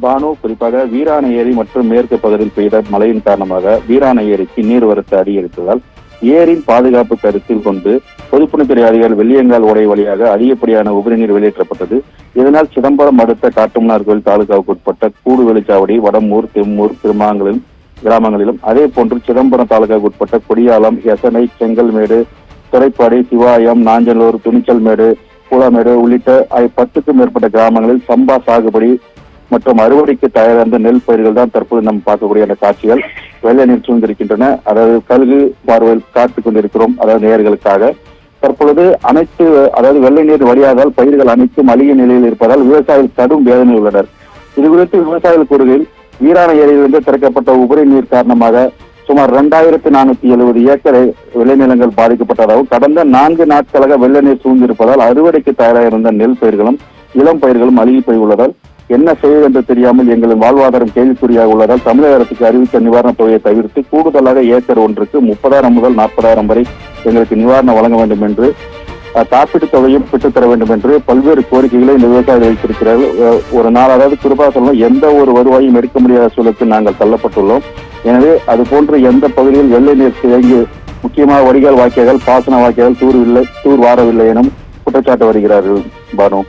பானு, குறிப்பாக வீராணை ஏரி மற்றும் மேற்கு பகுதியில் பெய்த மழையின் காரணமாக வீராணை ஏரிக்கு நீர்வரத்து அதிகரித்ததால் ஏரியின் பாதுகாப்பு கருத்தில் கொண்டு பொதுப்பணித்துறை அதிகாரிகள் வெள்ளியங்கால் ஓடை வழியாக அதிகப்படியான உபரிநீர் வெளியேற்றப்பட்டது. இதனால் சிதம்பரம் அடுத்த காட்டுமன்னார் கோயில் தாலுகாவுக்கு உட்பட்ட கூடு வெளிச்சாவடி, வடமூர், தெம்மூர், கிராமங்களிலும் அதே போன்று சிதம்பரம் தாலுகாவுக்கு உட்பட்ட கொடியாலம், எசனை, செங்கல்மேடு, துறைப்பாடி, சிவாயம், நாஞ்சலூர், துணிச்சல்மேடு, பூலாமேடு உள்ளிட்ட 10க்கும் மேற்பட்ட கிராமங்களில் சம்பா சாகுபடி மற்றும் அறுவடைக்கு தயாரான நெல் பயிர்கள் தான் தற்போது நாம் பார்க்கக்கூடிய அந்த காட்சிகள் வெள்ளை நீர் சூழ்ந்திருக்கின்றன. அதாவது கழுகு பார்வையில் காத்துக் கொண்டிருக்கிறோம். அதாவது நேயர்களுக்காக தற்பொழுது வெள்ளை நீர் வழியாதால் பயிர்கள் அனைத்தும் அழிய நிலையில் இருப்பதால் விவசாயிகள் கடும் வேதனை உள்ளனர். இது குறித்து விவசாயிகள் கூறுகையில், வீராணை ஏரியிலிருந்து திறக்கப்பட்ட உபரி நீர் காரணமாக சுமார் 2470 ஏக்கர் விளைநிலங்கள் பாதிக்கப்பட்டதாகவும் கடந்த 4 நாட்களாக வெள்ள நீர் சூழ்ந்திருப்பதால் அறுவடைக்கு தயாராக இருந்த நெல் பயிர்களும் இளம் பயிர்களும் அழுகி போய் உள்ளதால் என்ன செய்வது என்று தெரியாமல் எங்களின் வாழ்வாதாரம் கேள்விக்குறியாக உள்ளதால் தமிழக அரசுக்கு அறிவித்த நிவாரணத் தொகையை தவிர்த்து கூடுதலாக ஏக்கர் ஒன்றுக்கு 30,000 முதல் 40,000 வரை எங்களுக்கு நிவாரணம் வழங்க வேண்டும் என்று, காப்பீட்டுத் தொகையும் பெற்றுத்தர வேண்டும் என்று பல்வேறு கோரிக்கைகளை இந்த விவசாயிகள் வைத்திருக்கிறார்கள். ஒரு நாள், அதாவது குறிப்பாக சொல்லணும், எந்த ஒரு வருவாயும் எடுக்க முடியாத சூழலுக்கு நாங்கள் தள்ளப்பட்டுள்ளோம். எனவே அது போன்று எந்த பகுதியில் வெள்ளை நீர் தேங்கி முக்கியமாக வடிகால் வாய்க்கால்கள், பாசன வாய்க்கால்கள் தூர் வாரவில்லை எனும் குற்றச்சாட்டு வருகிறார்கள். பானு.